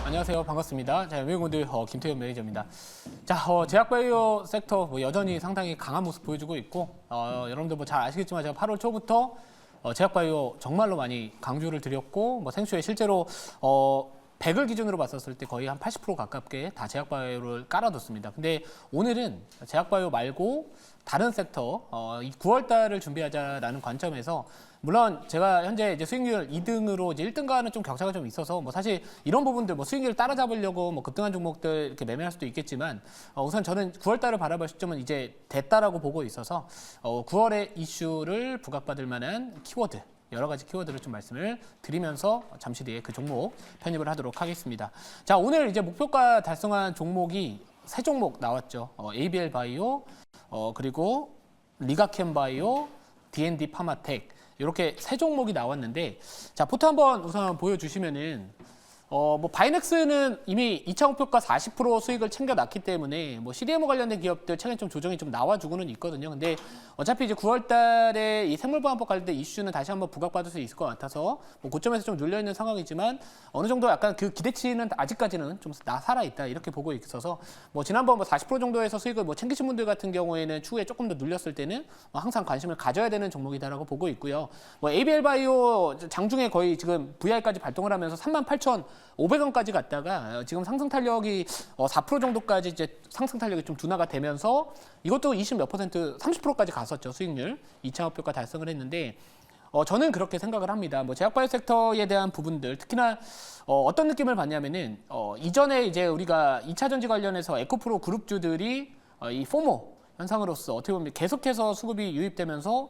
안녕하세요. 반갑습니다. 자, 외국인들 김태현 매니저입니다. 자, 제약바이오 섹터 여전히 상당히 강한 모습 보여주고 있고, 여러분들 잘 아시겠지만 제가 8월 초부터 제약바이오 정말로 많이 강조를 드렸고, 생수에 실제로 100을 기준으로 봤었을 때 거의 한 80% 가깝게 다 제약바이오를 깔아뒀습니다. 근데 오늘은 제약바이오 말고 다른 섹터, 이 9월 달을 준비하자라는 관점에서 물론 제가 현재 이제 수익률 2등으로 이제 1등과는 좀 격차가 좀 있어서 사실 이런 부분들 수익률 따라잡으려고 급등한 종목들 이렇게 매매할 수도 있겠지만 우선 저는 9월 달을 바라볼 시점은 이제 됐다라고 보고 있어서 9월에 이슈를 부각받을 만한 키워드 여러 가지 키워드를 좀 말씀을 드리면서 잠시 뒤에 그 종목 편입을 하도록 하겠습니다. 자, 오늘 이제 목표가 달성한 종목이 세 종목 나왔죠. ABL 바이오, 그리고 리가캠 바이오, D&D 파마텍 이렇게 세 종목이 나왔는데, 자, 포트 한번 우선 보여주시면은 바이넥스는 이미 2차 목표가 40% 수익을 챙겨놨기 때문에 CDMO 관련된 기업들 최근 좀 조정이 좀 나와주고는 있거든요. 근데 어차피 이제 9월 달에 이 생물보안법 관련된 이슈는 다시 한번 부각받을 수 있을 것 같아서 고점에서 좀 눌려있는 상황이지만 어느 정도 약간 그 기대치는 아직까지는 좀 살아있다 이렇게 보고 있어서 지난번 40% 정도에서 수익을 챙기신 분들 같은 경우에는 추후에 조금 더 눌렸을 때는 항상 관심을 가져야 되는 종목이다라고 보고 있고요. ABL 바이오 장중에 거의 지금 VI까지 발동을 하면서 38,500원까지 갔다가 지금 상승 탄력이 4% 정도까지 이제 상승 탄력이 좀 둔화가 되면서 이것도 20 몇 %, 30%까지 갔었죠. 수익률 2차 목표가 달성을 했는데 저는 그렇게 생각을 합니다. 제약바이오 섹터에 대한 부분들 특히나 어떤 느낌을 받냐면은 이전에 이제 우리가 2차 전지 관련해서 에코프로 그룹주들이 이 포모 현상으로서 어떻게 보면 계속해서 수급이 유입되면서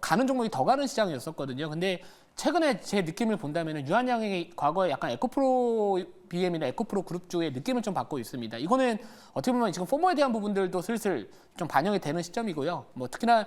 가는 종목이 더 가는 시장이었었거든요. 근데 최근에 제 느낌을 본다면 유한양이 과거에 약간 에코프로 BM이나 에코프로 그룹주의 느낌을 좀 받고 있습니다. 이거는 어떻게 보면 지금 포모에 대한 부분들도 슬슬 좀 반영이 되는 시점이고요. 특히나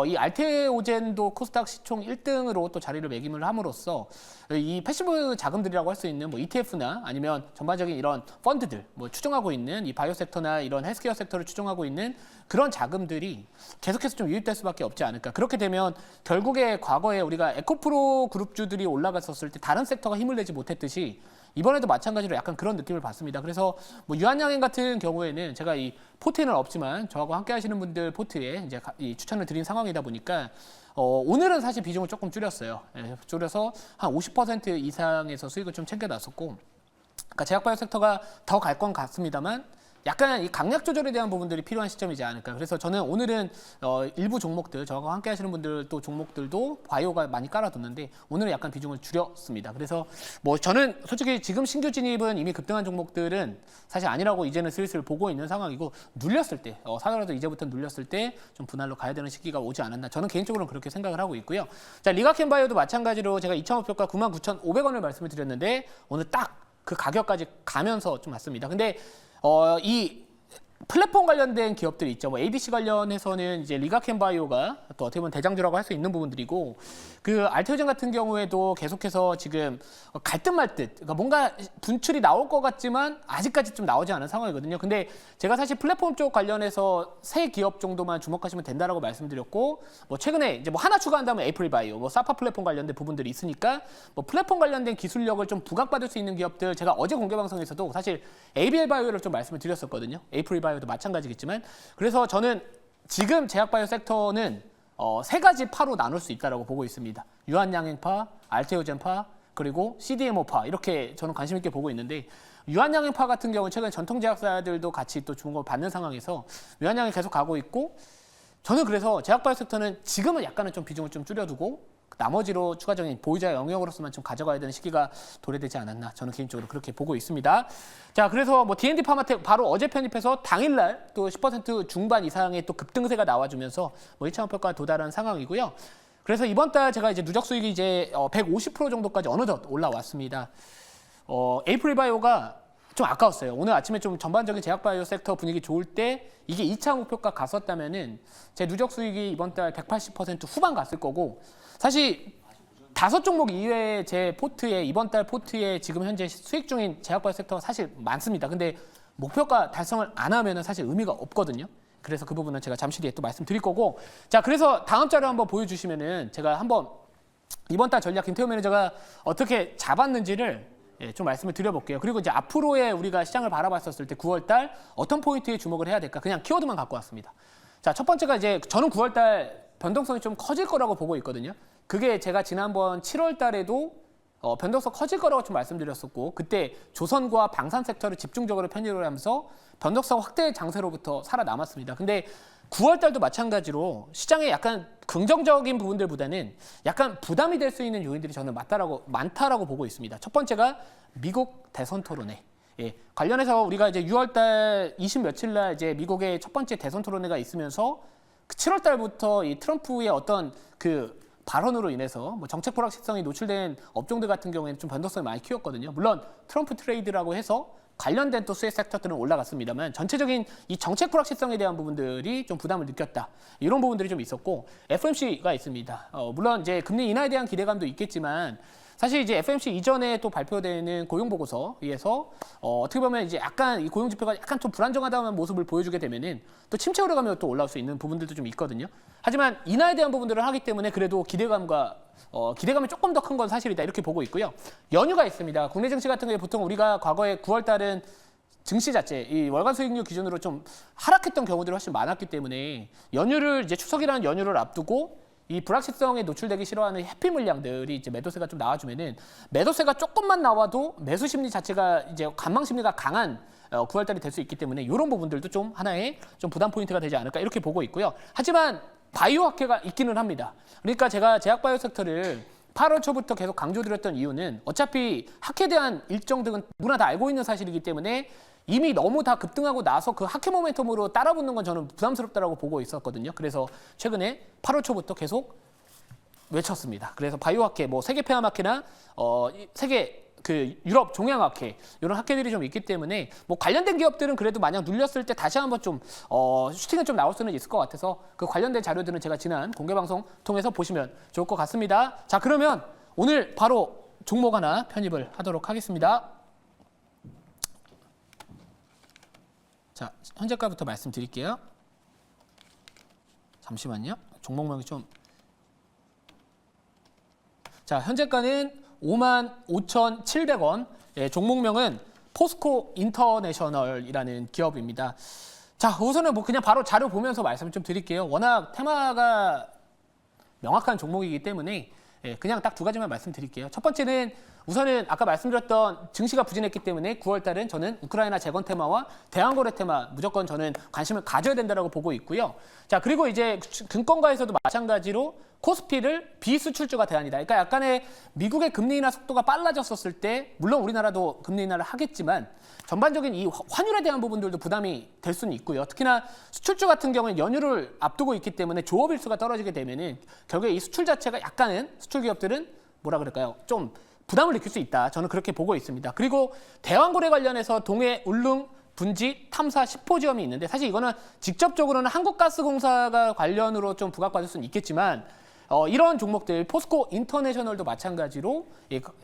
이 알테오젠도 코스닥 시총 1등으로 또 자리를 매김을 함으로써 이 패시브 자금들이라고 할 수 있는 ETF나 아니면 전반적인 이런 펀드들 추종하고 있는 이 바이오 섹터나 이런 헬스케어 섹터를 추종하고 있는 그런 자금들이 계속해서 좀 유입될 수밖에 없지 않을까. 그렇게 되면 결국에 과거에 우리가 에코프로 그룹주들이 올라갔었을 때 다른 섹터가 힘을 내지 못했듯이 이번에도 마찬가지로 약간 그런 느낌을 받습니다. 그래서 유한양행 같은 경우에는 제가 이 포트에는 없지만 저하고 함께 하시는 분들 포트에 이제 이 추천을 드린 상황이다 보니까 오늘은 사실 비중을 조금 줄였어요. 줄여서 한 50% 이상에서 수익을 좀 챙겨놨었고, 그러니까 제약바이오 섹터가 더 갈 건 같습니다만 약간 이 강약 조절에 대한 부분들이 필요한 시점이지 않을까. 그래서 저는 오늘은 일부 종목들, 저하고 함께 하시는 분들 또 종목들도 바이오가 많이 깔아뒀는데 오늘은 약간 비중을 줄였습니다. 그래서 저는 솔직히 지금 신규 진입은 이미 급등한 종목들은 사실 아니라고 이제는 슬슬 보고 있는 상황이고, 눌렸을 때, 사더라도 이제부터 눌렸을 때 좀 분할로 가야 되는 시기가 오지 않았나. 저는 개인적으로는 그렇게 생각을 하고 있고요. 자, 리가캠 바이오도 마찬가지로 제가 2차 목표가 99,500원을 말씀을 드렸는데 오늘 딱 그 가격까지 가면서 좀 왔습니다. 근데 이 플랫폼 관련된 기업들이 있죠. ADC 관련해서는 이제 리가캠 바이오가 또 어떻게 보면 대장주라고 할 수 있는 부분들이고, 그 알테오젠 같은 경우에도 계속해서 지금 갈 듯 말 듯, 그러니까 뭔가 분출이 나올 것 같지만 아직까지 좀 나오지 않은 상황이거든요. 근데 제가 사실 플랫폼 쪽 관련해서 세 기업 정도만 주목하시면 된다라고 말씀드렸고, 최근에 이제 하나 추가한다면 에이프릴 바이오, 사파 플랫폼 관련된 부분들이 있으니까 플랫폼 관련된 기술력을 좀 부각받을 수 있는 기업들, 제가 어제 공개 방송에서도 사실 ABL 바이오를 좀 말씀을 드렸었거든요. 에이프릴 바이오도 마찬가지겠지만, 그래서 저는 지금 제약바이오 섹터는 세 가지 파로 나눌 수 있다고 보고 있습니다. 유한양행파, 알테오젠파, 그리고 CDMO파, 이렇게 저는 관심 있게 보고 있는데, 유한양행파 같은 경우는 최근 전통 제약사들도 같이 또 주목을 받는 상황에서 유한양이 계속 가고 있고, 저는 그래서 제약바이오 sek터는 지금은 약간은 좀 비중을 좀 줄여두고 나머지로 추가적인 보유자 영역으로서만 좀 가져가야 되는 시기가 도래되지 않았나, 저는 개인적으로 그렇게 보고 있습니다. 자, 그래서 D&D 파마텍 바로 어제 편입해서 당일날 또 10% 중반 이상의 또 급등세가 나와주면서 1차 목표가 도달한 상황이고요. 그래서 이번 달 제가 이제 누적 수익이 이제 150% 정도까지 어느덧 올라왔습니다. 에이프릴 바이오가 좀 아까웠어요. 오늘 아침에 좀 전반적인 제약바이오 섹터 분위기 좋을 때 이게 2차 목표가 갔었다면은 제 누적 수익이 이번 달 180% 후반 갔을 거고, 사실 5종목 이외에 제 포트에, 이번 달 포트에 지금 현재 수익 중인 제약바이오 섹터가 사실 많습니다. 근데 목표가 달성을 안 하면은 사실 의미가 없거든요. 그래서 그 부분은 제가 잠시 뒤에 또 말씀드릴 거고, 자, 그래서 다음 자료 한번 보여주시면은 제가 한번 이번 달 전략 김태호 매니저가 어떻게 잡았는지를 좀 말씀을 드려볼게요. 그리고 이제 앞으로의 우리가 시장을 바라봤었을 때 9월달 어떤 포인트에 주목을 해야 될까? 그냥 키워드만 갖고 왔습니다. 자, 첫 번째가 이제 저는 9월달 변동성이 좀 커질 거라고 보고 있거든요. 그게 제가 지난번 7월달에도 변동성 커질 거라고 좀 말씀드렸었고, 그때 조선과 방산 섹터를 집중적으로 편입을 하면서 변동성 확대 장세로부터 살아남았습니다. 근데 9월 달도 마찬가지로 시장에 약간 긍정적인 부분들보다는 약간 부담이 될 수 있는 요인들이 저는 많다라고 보고 있습니다. 첫 번째가 미국 대선 토론회. 관련해서 우리가 이제 6월 달 20 며칠 날 이제 미국의 첫 번째 대선 토론회가 있으면서 7월 달부터 이 트럼프의 어떤 그 발언으로 인해서 뭐 정책 불확실성이 노출된 업종들 같은 경우에는 좀 변동성이 많이 키웠거든요. 물론 트럼프 트레이드라고 해서 관련된 또 수혜 섹터들은 올라갔습니다만 전체적인 이 정책 불확실성에 대한 부분들이 좀 부담을 느꼈다. 이런 부분들이 좀 있었고 FOMC가 있습니다. 물론 이제 금리 인하에 대한 기대감도 있겠지만 사실 이제 FOMC 이전에 또 발표되는 고용 보고서에서 어떻게 보면 이제 약간 이 고용 지표가 약간 좀 불안정하다는 모습을 보여주게 되면은 또 침체 오래가면 또 올라올 수 있는 부분들도 좀 있거든요. 하지만 인하에 대한 부분들을 하기 때문에 그래도 기대감이 조금 더 큰 건 사실이다 이렇게 보고 있고요. 연휴가 있습니다. 국내 증시 같은 경우에 보통 우리가 과거에 9월 달은 증시 자체, 이 월간 수익률 기준으로 좀 하락했던 경우들이 훨씬 많았기 때문에 연휴를 이제 추석이라는 연휴를 앞두고 이 불확실성에 노출되기 싫어하는 해피 물량들이 이제 매도세가 좀 나와주면은 매도세가 조금만 나와도 매수 심리 자체가 이제 관망 심리가 강한 9월 달이 될 수 있기 때문에 이런 부분들도 좀 하나의 좀 부담 포인트가 되지 않을까 이렇게 보고 있고요. 하지만 바이오 학회가 있기는 합니다. 그러니까 제가 제약 바이오 섹터를 8월 초부터 계속 강조드렸던 이유는 어차피 학회에 대한 일정들은 누구나 다 알고 있는 사실이기 때문에 이미 너무 다 급등하고 나서 그 학회 모멘텀으로 따라붙는 건 저는 부담스럽다고 보고 있었거든요. 그래서 최근에 8월 초부터 계속 외쳤습니다. 그래서 바이오 학회, 뭐 세계 폐암 학회나 세계 그 유럽 종양 학회 이런 학회들이 좀 있기 때문에 뭐 관련된 기업들은 그래도 만약 눌렸을 때 다시 한번 좀 슈팅은 좀 나올 수는 있을 것 같아서 그 관련된 자료들은 제가 지난 공개 방송 통해서 보시면 좋을 것 같습니다. 자, 그러면 오늘 바로 종목 하나 편입을 하도록 하겠습니다. 자, 현재가부터 말씀드릴게요. 잠시만요. 종목명이 좀. 자, 현재가는 55,700원. 종목명은 포스코 인터내셔널이라는 기업입니다. 자, 우선은 뭐 그냥 바로 자료 보면서 말씀을 좀 드릴게요. 워낙 테마가 명확한 종목이기 때문에 그냥 딱 두 가지만 말씀드릴게요. 첫 번째는 우선은 아까 말씀드렸던 증시가 부진했기 때문에 9월 달은 저는 우크라이나 재건 테마와 대환거래 테마 무조건 저는 관심을 가져야 된다고 보고 있고요. 자, 그리고 이제 금권가에서도 마찬가지로 코스피를 비수출주가 대안이다. 그러니까 약간의 미국의 금리 인하 속도가 빨라졌었을 때 물론 우리나라도 금리 인하를 하겠지만 전반적인 이 환율에 대한 부분들도 부담이 될 수는 있고요. 특히나 수출주 같은 경우는 연휴를 앞두고 있기 때문에 조업 일수가 떨어지게 되면은 결국에 이 수출 자체가 약간은 수출 기업들은 뭐라 그럴까요? 좀 부담을 느낄 수 있다. 저는 그렇게 보고 있습니다. 그리고 대환거래 관련해서 동해 울릉 분지 탐사 10호지점이 있는데 사실 이거는 직접적으로는 한국가스공사가 관련으로 좀 부각받을 수는 있겠지만 이런 종목들 포스코 인터내셔널도 마찬가지로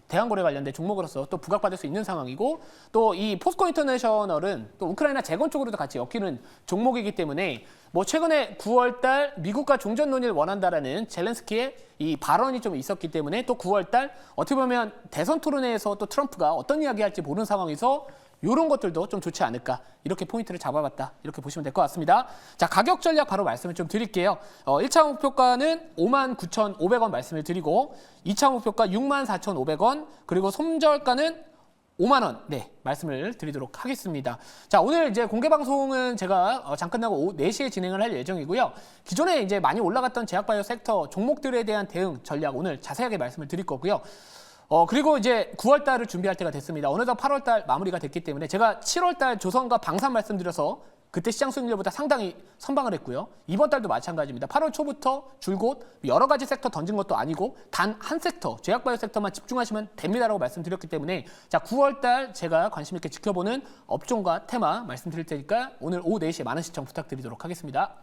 대환거래 관련된 종목으로서 또 부각받을 수 있는 상황이고 또 이 포스코 인터내셔널은 또 우크라이나 재건 쪽으로도 같이 엮이는 종목이기 때문에 뭐 최근에 9월 달 미국과 종전 논의를 원한다라는 젤렌스키의 이 발언이 좀 있었기 때문에 또 9월 달 어떻게 보면 대선 토론회에서 또 트럼프가 어떤 이야기 할지 모르는 상황에서 이런 것들도 좀 좋지 않을까 이렇게 포인트를 잡아봤다 이렇게 보시면 될 것 같습니다. 자, 가격 전략 바로 말씀을 좀 드릴게요. 1차 목표가는 59,500원 말씀을 드리고 2차 목표가 64,500원 그리고 손절가는 5만 원, 네, 말씀을 드리도록 하겠습니다. 자, 오늘 이제 공개 방송은 제가 잠깐 나고 오후 4시에 진행을 할 예정이고요. 기존에 이제 많이 올라갔던 제약바이오 섹터 종목들에 대한 대응 전략 오늘 자세하게 말씀을 드릴 거고요. 그리고 이제 9월 달을 준비할 때가 됐습니다. 어느덧 8월 달 마무리가 됐기 때문에 제가 7월 달 조선과 방산 말씀드려서 그때 시장 수익률보다 상당히 선방을 했고요. 이번 달도 마찬가지입니다. 8월 초부터 줄곧 여러 가지 섹터 던진 것도 아니고 단 한 섹터, 제약바이오 섹터만 집중하시면 됩니다라고 말씀드렸기 때문에 자, 9월 달 제가 관심 있게 지켜보는 업종과 테마 말씀드릴 테니까 오늘 오후 4시에 많은 시청 부탁드리도록 하겠습니다.